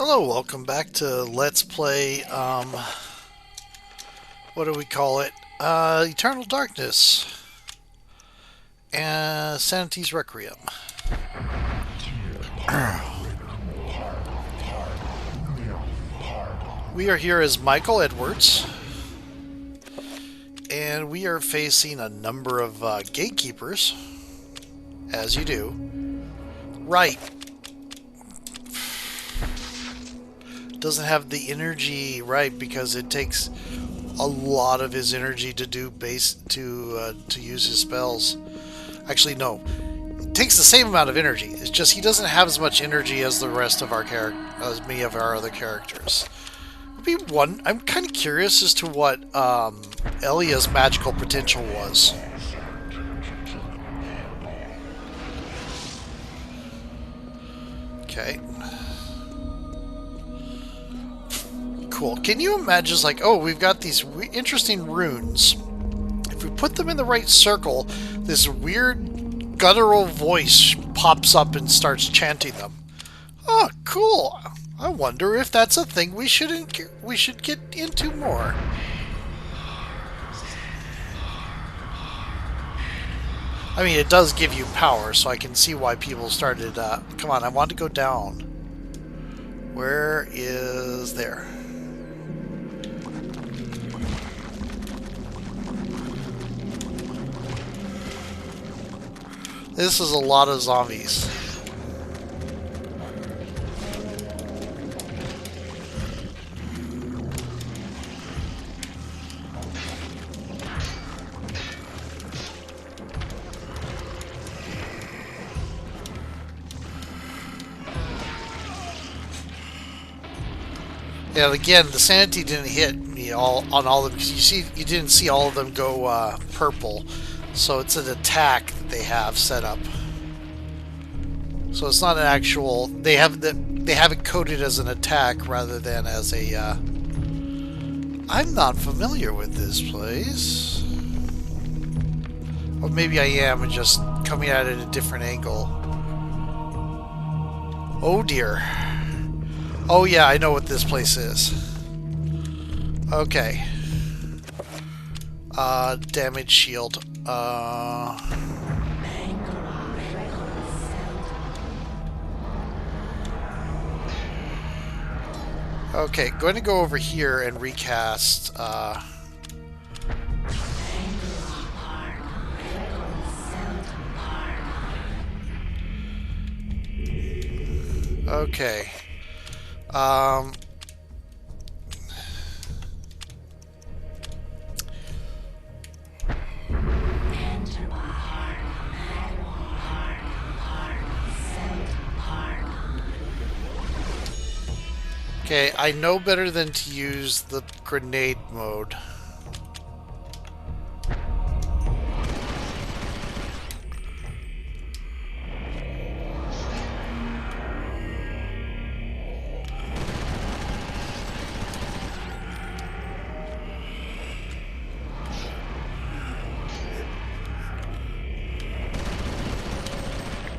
Hello, welcome back to Let's Play, what do we call it? Eternal Darkness and Sanity's Requiem. We are here as Michael Edwards, and we are facing a number of gatekeepers, as you do. Right. Doesn't have the energy, right, because it takes a lot of his energy to do to use his spells. Actually, no, it takes the same amount of energy. It's just he doesn't have as much energy as the rest of our as many of our other characters. I'm kind of curious as to what Elia's magical potential was. Okay. Cool. Can you imagine, like, oh, we've got these interesting runes. If we put them in the right circle, this weird guttural voice pops up and starts chanting them. Oh, cool. I wonder if that's a thing we should get into more. I mean, it does give you power, so I can see why people started. Come on, I want to go down. Where is there? This is a lot of zombies. Yeah, again, the sanity didn't hit me on all of them because you didn't see all of them go purple. So it's an attack that they have set up. So it's not an actual. They have it coded as an attack rather than as a. I'm not familiar with this place, or maybe I am, and just coming at it at a different angle. Oh dear. Oh yeah, I know what this place is. Okay. Damage shield. Okay, going to go over here and recast, okay. Okay, I know better than to use the grenade mode.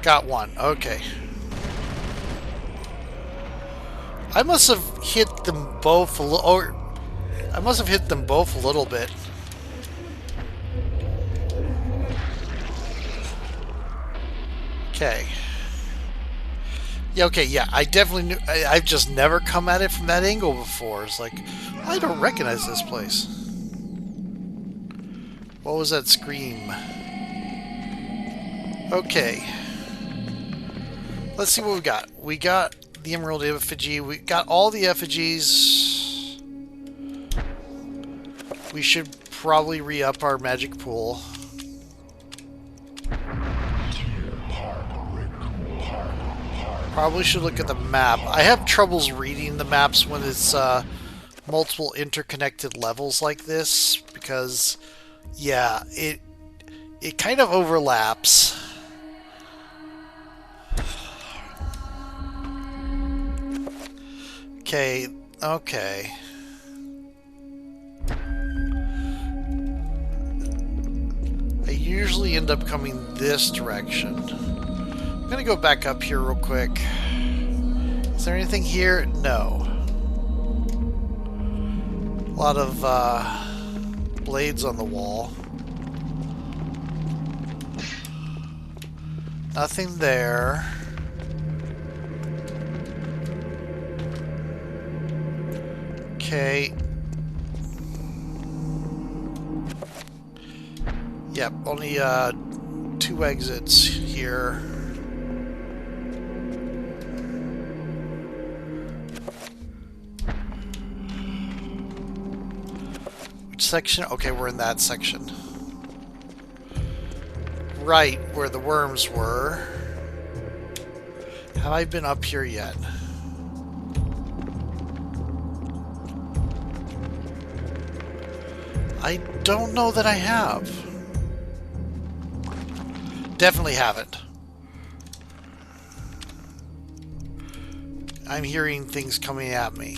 Got one, okay. I must have hit them both a little, or I must have hit them both a little bit. Okay. Yeah, okay, yeah, I definitely knew. I've just never come at it from that angle before. It's like, I don't recognize this place. What was that scream? Okay. Let's see what we got. We got the Emerald Effigy. We got all the effigies. We should probably re-up our magic pool. Probably should look at the map. I have troubles reading the maps when it's multiple interconnected levels like this because, yeah, it kind of overlaps. Okay, okay. I usually end up coming this direction. I'm gonna go back up here real quick. Is there anything here? No. A lot of blades on the wall. Nothing there. Okay. Yep, only 2 exits here. Which section? Okay, we're in that section. Right where the worms were. Have I been up here yet? I don't know that I have. Definitely haven't. I'm hearing things coming at me.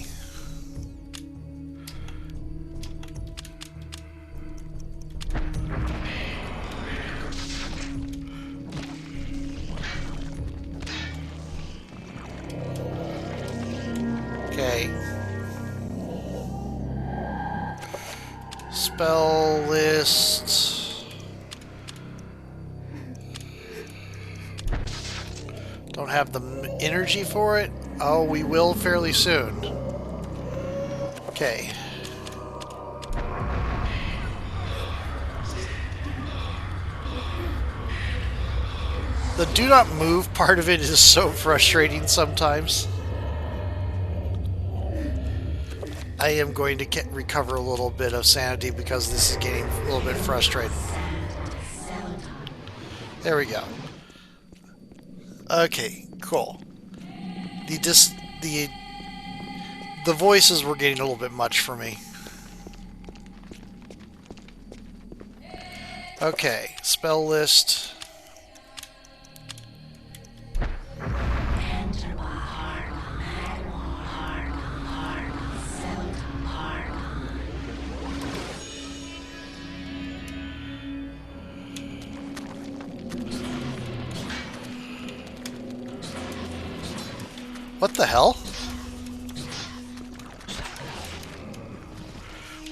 Okay. Spell list. Don't have the energy for it. Oh, we will fairly soon. Okay. The do not move part of it is so frustrating sometimes. I am going to recover a little bit of sanity because this is getting a little bit frustrating. There we go. Okay, cool. The voices were getting a little bit much for me. Okay, spell list. What the hell?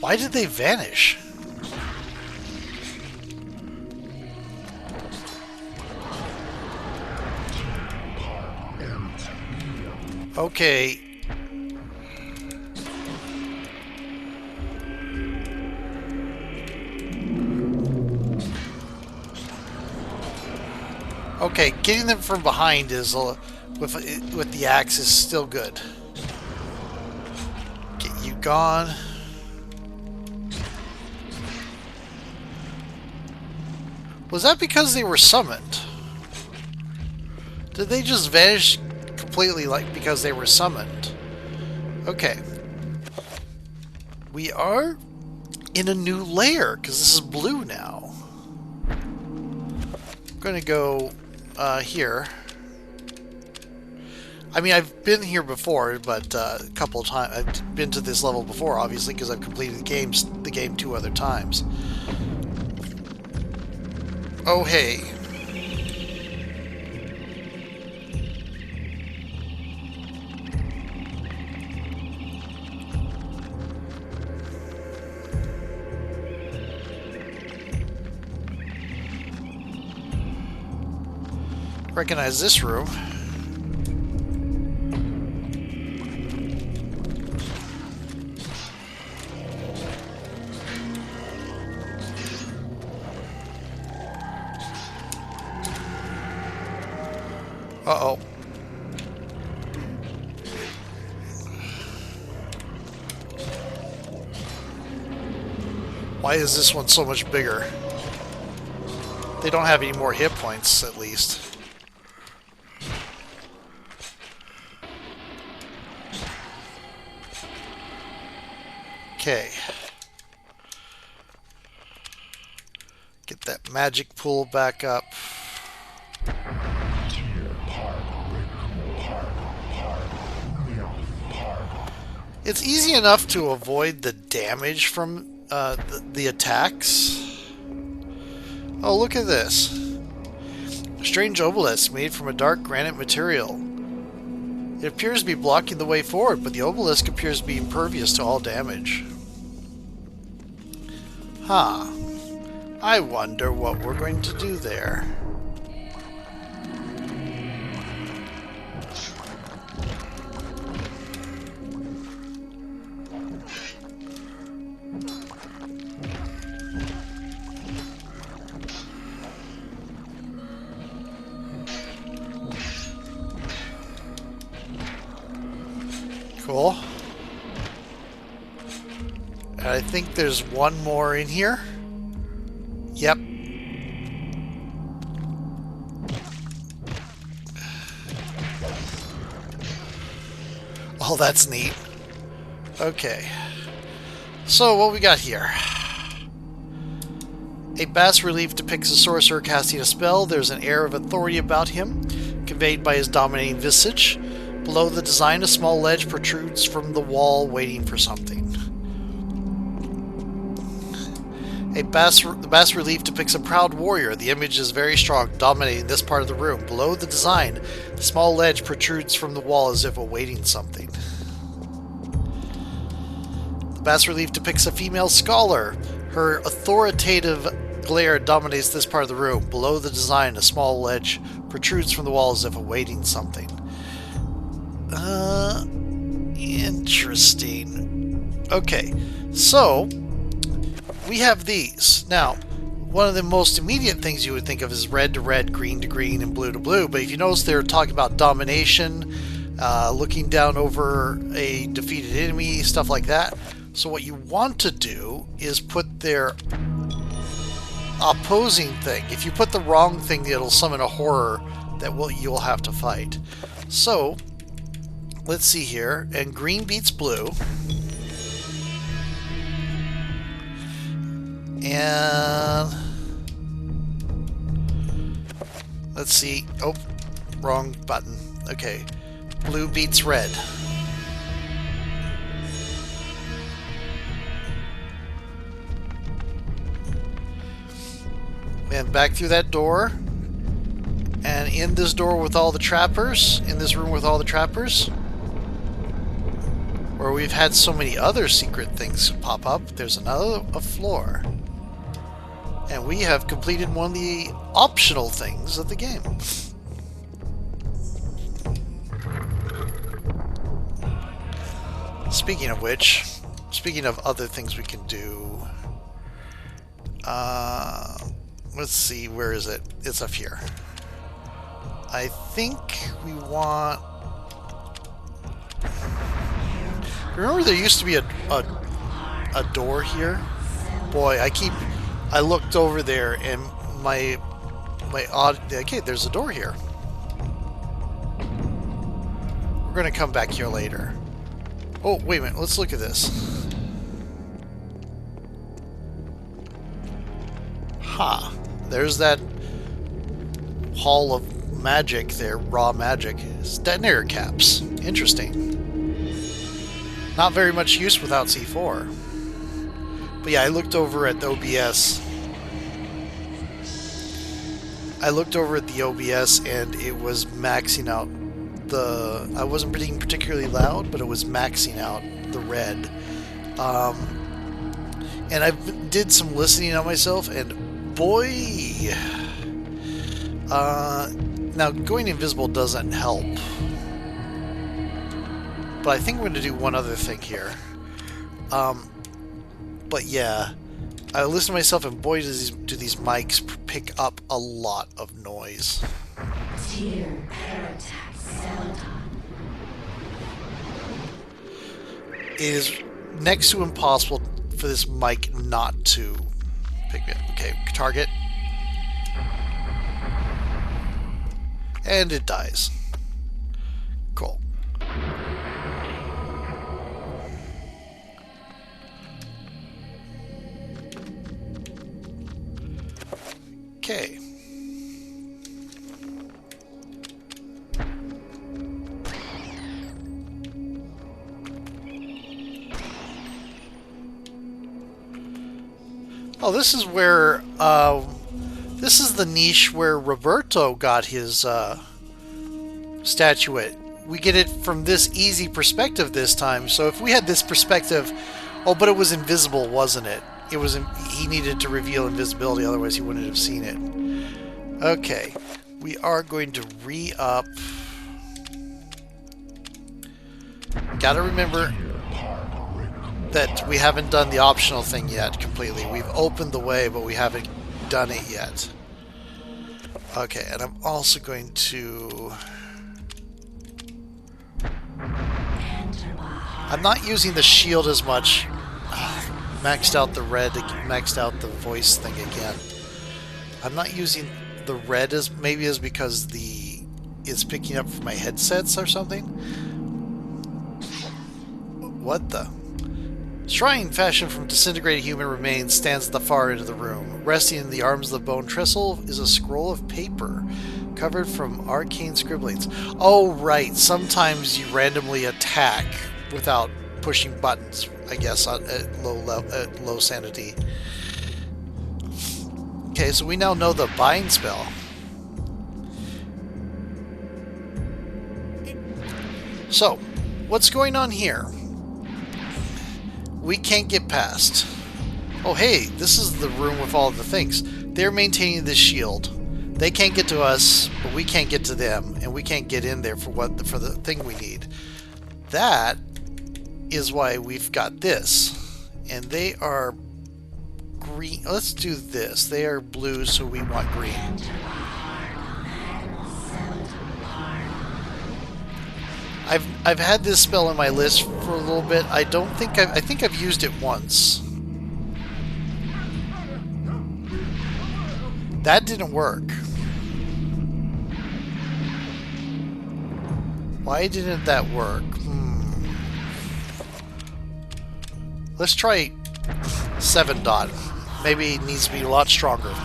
Why did they vanish? Okay. Okay, getting them from behind is with the axe is still good. Get you gone. Was that because they were summoned? Did they just vanish completely like because they were summoned? Okay. We are in a new layer because this is blue now. I'm going to go here. I mean, I've been here before, but a couple of times. I've been to this level before, obviously, because I've completed the game 2 other times. Oh, hey. Recognize this room. Uh-oh. Why is this one so much bigger? They don't have any more hit points, at least. Okay. Get that magic pool back up. It's easy enough to avoid the damage from the attacks. Oh, look at this. A strange obelisk made from a dark granite material. It appears to be blocking the way forward, but the obelisk appears to be impervious to all damage. Huh. I wonder what we're going to do there. Cool. And I think there's one more in here. Yep. Oh, that's neat. Okay. So, what we got here? A bas relief depicts a sorcerer casting a spell. There's an air of authority about him, conveyed by his dominating visage. Below the design, a small ledge protrudes from the wall, waiting for something. The bas relief depicts a proud warrior. The image is very strong, dominating this part of the room. Below the design, a small ledge protrudes from the wall as if awaiting something. The bas relief depicts a female scholar. Her authoritative glare dominates this part of the room. Below the design, a small ledge protrudes from the wall as if awaiting something. Interesting. Okay, so we have these. Now, one of the most immediate things you would think of is red to red, green to green, and blue to blue. But if you notice, they're talking about domination, looking down over a defeated enemy, stuff like that. So what you want to do is put their opposing thing. If you put the wrong thing, it'll summon a horror that you'll have to fight. So let's see here, and green beats blue. And let's see. Oh, wrong button. Okay. Blue beats red. And back through that door. And in this door with all the trappers. In this room with all the trappers. Where we've had so many other secret things pop up. There's another floor. And we have completed one of the optional things of the game. Speaking of which, speaking of other things we can do, let's see, where is it? It's up here. I think we want... Remember there used to be a door here? Boy, I looked over there and okay, there's a door here. We're gonna come back here later. Oh, wait a minute, let's look at this. Ha! There's that hall of magic there, raw magic. It's detonator caps. Interesting. Not very much use without C4. But yeah, I looked over at the OBS. I looked over at the OBS and it was maxing out the... I wasn't being particularly loud, but it was maxing out the red. And I did some listening on myself, and boy... now, going invisible doesn't help. But I think we're going to do one other thing here. But yeah, I listen to myself, and boy, do these mics pick up a lot of noise. It is next to impossible for this mic not to pick it. Okay, target. And it dies. Cool. Okay. Oh, this is where, this is the niche where Roberto got his, statuette. we get it from this easy perspective this time. So if we had this perspective, oh, but it was invisible, wasn't it? It was. He needed to reveal invisibility, otherwise he wouldn't have seen it. Okay, we are going to re-up. Gotta remember that we haven't done the optional thing yet completely. We've opened the way, but we haven't done it yet. Okay, and I'm also going to... I'm not using the shield as much. Maxed out the red, maxed out the voice thing again. I'm not using the red as maybe as because it's picking up from my headsets or something. What the? Shrine fashioned from disintegrated human remains stands at the far end of the room. Resting in the arms of the bone trestle is a scroll of paper covered from arcane scribblings. Oh, right. Sometimes you randomly attack without pushing buttons, I guess, at low sanity. Okay, so we now know the bind spell. So, what's going on here? We can't get past. Oh, hey, this is the room with all the things. They're maintaining this shield. They can't get to us, but we can't get to them, and we can't get in there for the thing we need. That is why we've got this. And they are green. Let's do this. They are blue, so we want green. I've had this spell on my list for a little bit. I think I've used it once. That didn't work. Why didn't that work? Let's try 7 dot. Maybe it needs to be a lot stronger.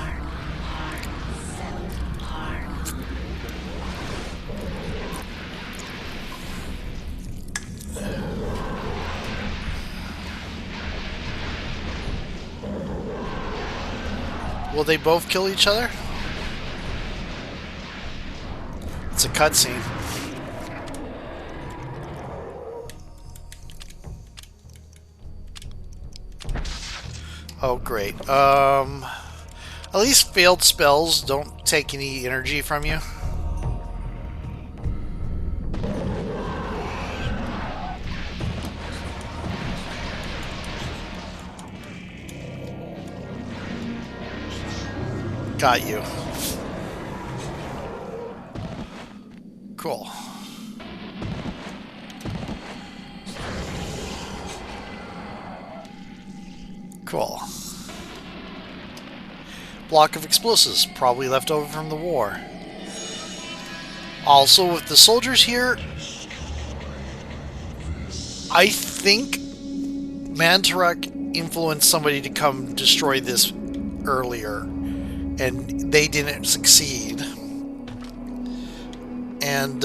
Will they both kill each other? It's a cutscene. Oh, great. At least failed spells don't take any energy from you. Got you. Cool. Cool. Block of explosives, probably left over from the war. Also, with the soldiers here, I think Mantarok influenced somebody to come destroy this earlier, and they didn't succeed. And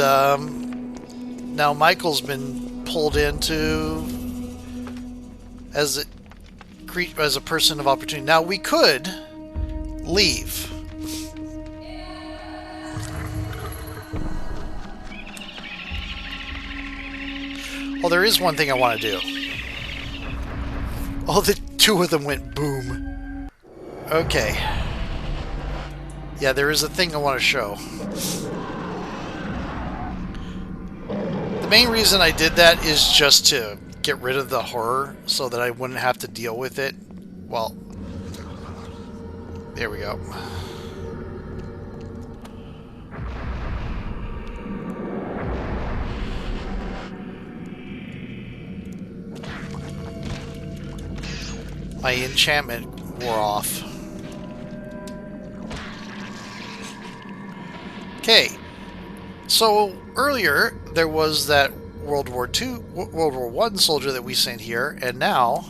now Michael's been pulled into as a person of opportunity. Now we could leave. Oh, there is one thing I want to do. Oh, the two of them went boom. Okay. Yeah, there is a thing I want to show. The main reason I did that is just to get rid of the horror so that I wouldn't have to deal with it. Well, there we go. My enchantment wore off. Okay, so earlier there was that World War I soldier that we sent here, and now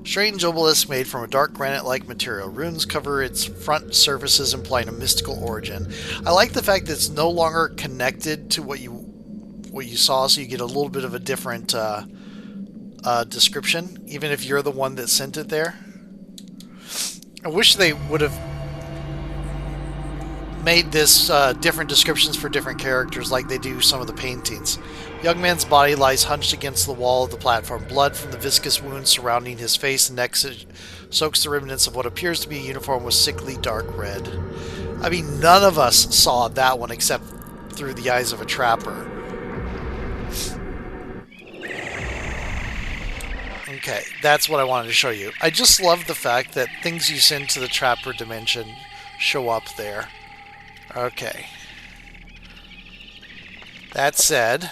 strange obelisk made from a dark granite-like material. Runes cover its front surfaces, implying a mystical origin. I like the fact that it's no longer connected to what you saw, so you get a little bit of a different description, even if you're the one that sent it there. I wish they would have made this different descriptions for different characters like they do some of the paintings. Young man's body lies hunched against the wall of the platform. Blood from the viscous wounds surrounding his face and neck soaks the remnants of what appears to be a uniform with sickly dark red. I mean, none of us saw that one except through the eyes of a trapper. Okay, that's what I wanted to show you. I just love the fact that things you send to the trapper dimension show up there. Okay. That said,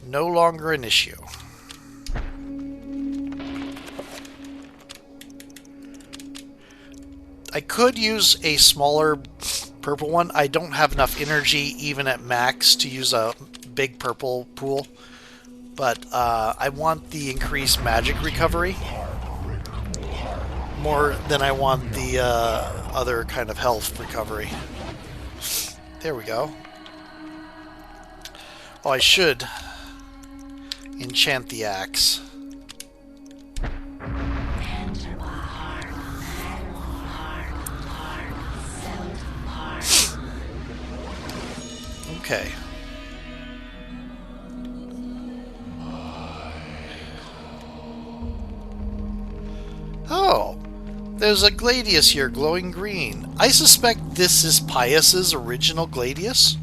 no longer an issue. I could use a smaller purple one. I don't have enough energy even at max to use a big purple pool, but I want the increased magic recovery more than I want the other kind of health recovery. There we go. Oh, I should enchant the axe. Okay. Oh, there's a Gladius here, glowing green. I suspect this is Pius's original Gladius,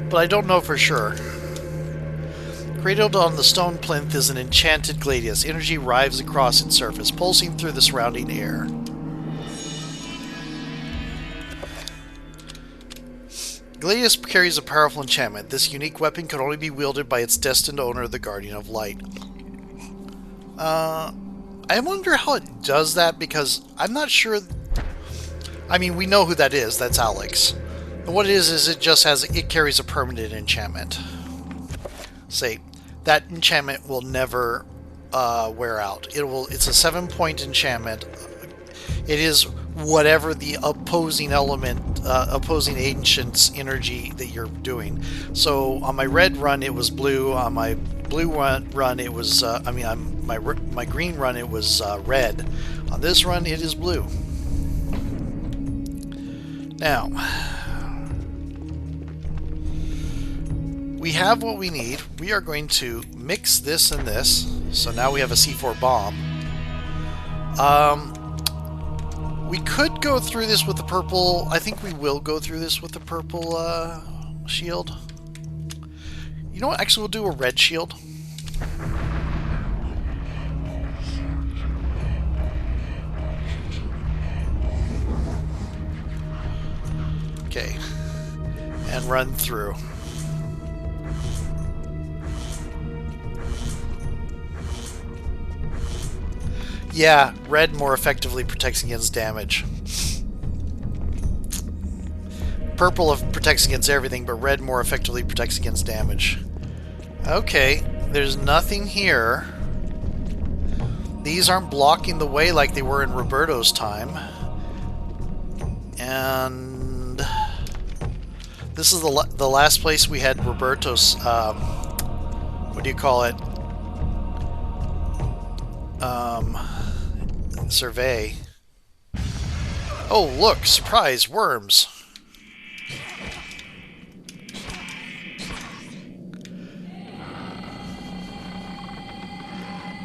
but I don't know for sure. Cradled on the stone plinth is an enchanted Gladius. Energy writhes across its surface, pulsing through the surrounding air. Gladius carries a powerful enchantment. This unique weapon can only be wielded by its destined owner, the Guardian of Light. I wonder how it does that, because I'm not sure. I mean, we know who that is. That's Alex. And what it is it carries a permanent enchantment. Say, that enchantment will never wear out. It's a 7-point enchantment. It is whatever the opposing element, opposing ancient's energy that you're doing. So on my red run, it was blue. On my blue run, it was. My green run, it was red. On this run, it is blue. Now, we have what we need. We are going to mix this and this. So now we have a C4 bomb. We could go through this with the purple. I think we will go through this with the purple shield. You know what? Actually, we'll do a red shield. Okay. And run through. Yeah, red more effectively protects against damage. Purple protects against everything, but red more effectively protects against damage. Okay, there's nothing here. These aren't blocking the way like they were in Roberto's time. And this is the last place we had Roberto's, what do you call it? Survey. Oh, look! Surprise! Worms!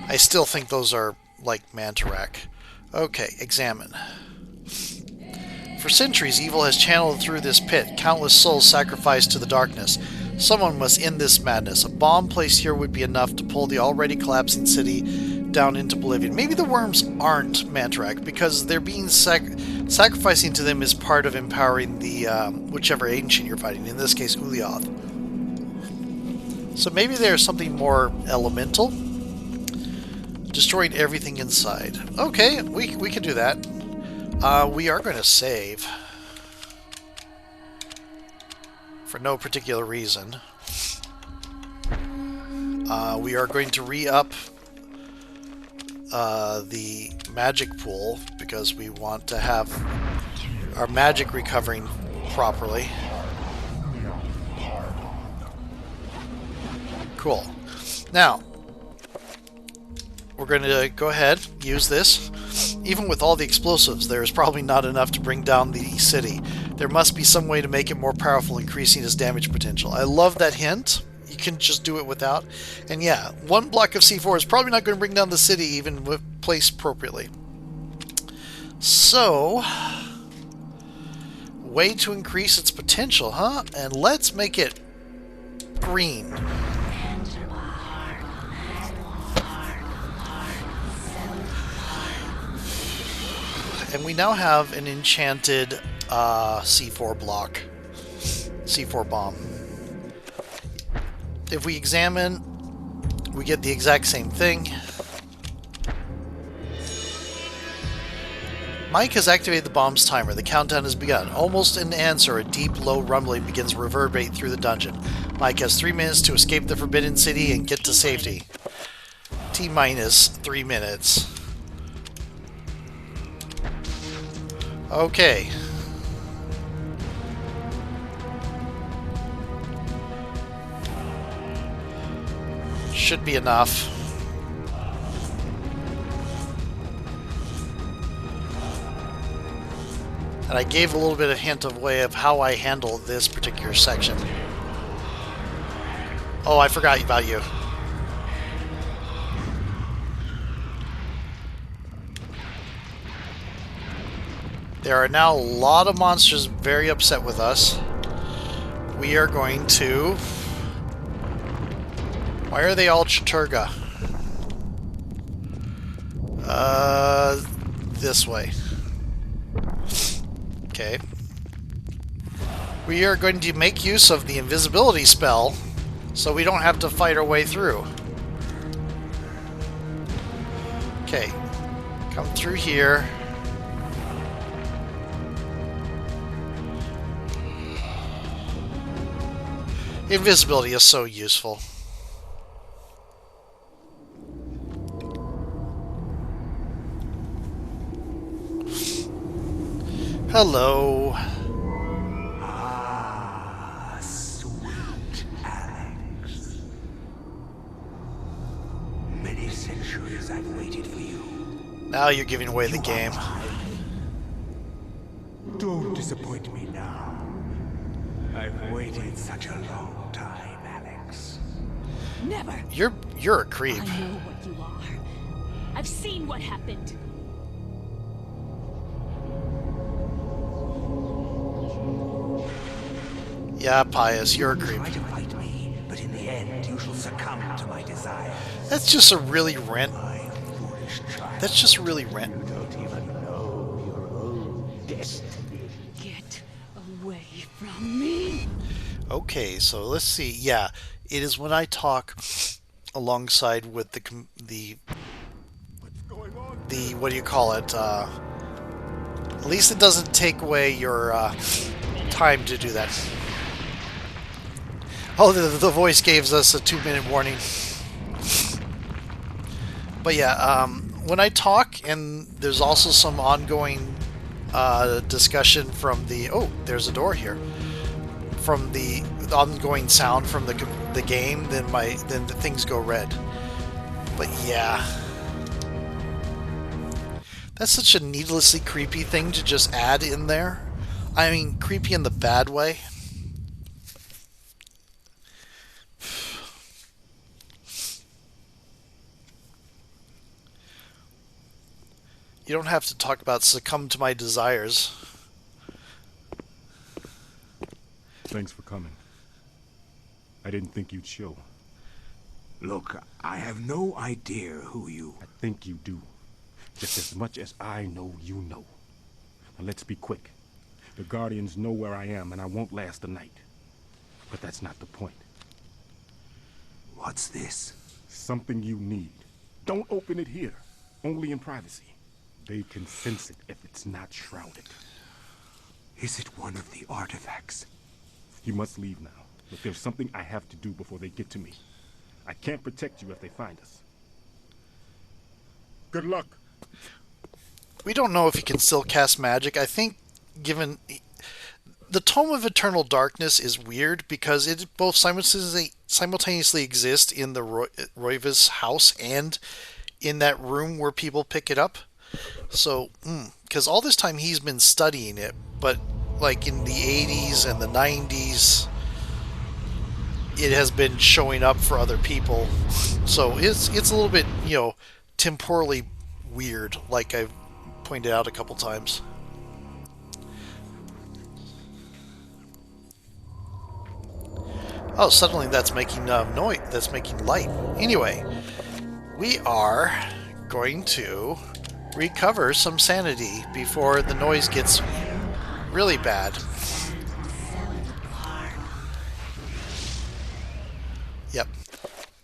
I still think those are like Mantarak. Okay, examine. For centuries, evil has channeled through this pit, countless souls sacrificed to the darkness. Someone must end this madness. A bomb placed here would be enough to pull the already collapsing city down into oblivion. Maybe the worms aren't Mantarak, because they're being sacrificing to them is part of empowering the whichever ancient you're fighting, in this case Ulyaoth. So maybe there's something more elemental. Destroying everything inside. Okay, we can do that. We are going to save. For no particular reason. We are going to re-up the magic pool because we want to have our magic recovering properly. Cool. Now, we're going to go ahead, use this. Even with all the explosives, there is probably not enough to bring down the city. There must be some way to make it more powerful, increasing its damage potential. I love that hint. You can just do it without. And yeah, one block of C4 is probably not going to bring down the city, even placed appropriately. So, way to increase its potential, huh? And let's make it green. And we now have an enchanted C4 block. C4 bomb. If we examine, we get the exact same thing. Mike has activated the bomb's timer. The countdown has begun. Almost in answer, a deep, low rumbling begins to reverberate through the dungeon. Mike has 3 minutes to escape the Forbidden City and get to safety. T-minus 3 minutes. Okay. Should be enough. And I gave a little bit of hint of way of how I handle this particular section. Oh, I forgot about you. There are now a lot of monsters very upset with us. We are going to... Why are they all Chaturga? This way. Okay. We are going to make use of the invisibility spell, so we don't have to fight our way through. Okay. Come through here. Invisibility is so useful. Hello. Ah, sweet Alex. Many centuries I've waited for you. Now you're giving away the game. Don't disappoint me now. I've waited such a long time, Alex. Never. You're a creep. I know what you are. I've seen what happened. Yeah, Pius, you're a creep. Try to fight me, but in the end you shall succumb to my desire. That's just a really rent. My foolish child. That's just really rent. You don't even know your own destiny. Get away from me. Okay, so let's see. Yeah, it is when I talk alongside with the what do you call it? At least it doesn't take away your time to do that. Oh, the voice gave us a 2-minute warning. But yeah, when I talk, and there's also some ongoing discussion from the... Oh, there's a door here. From the ongoing sound from the game, then the things go red. But yeah. That's such a needlessly creepy thing to just add in there. I mean, creepy in the bad way. You don't have to talk about succumb to my desires. Thanks for coming. I didn't think you'd show. Look, I have no idea who you... I think you do. Just as much as I know you know. Now let's be quick. The Guardians know where I am, and I won't last the night. But that's not the point. What's this? Something you need. Don't open it here. Only in privacy. They can sense it if it's not shrouded. Is it one of the artifacts? You must leave now. But there's something I have to do before they get to me. I can't protect you if they find us. Good luck. We don't know if he can still cast magic. I think, given... The Tome of Eternal Darkness is weird because it both simultaneously exists in the Roivis house and in that room where people pick it up. So, because all this time he's been studying it, but like in the 80s and the 90s, it has been showing up for other people. So it's a little bit, temporally weird, like I've pointed out a couple times. Oh, suddenly that's making noise. That's making light. Anyway, we are going to recover some sanity before the noise gets really bad. Yep.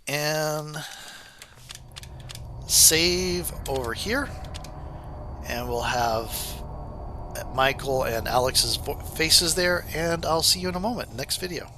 And save over here. And we'll have Michael and Alex's faces there. And I'll see you in a moment. Next video.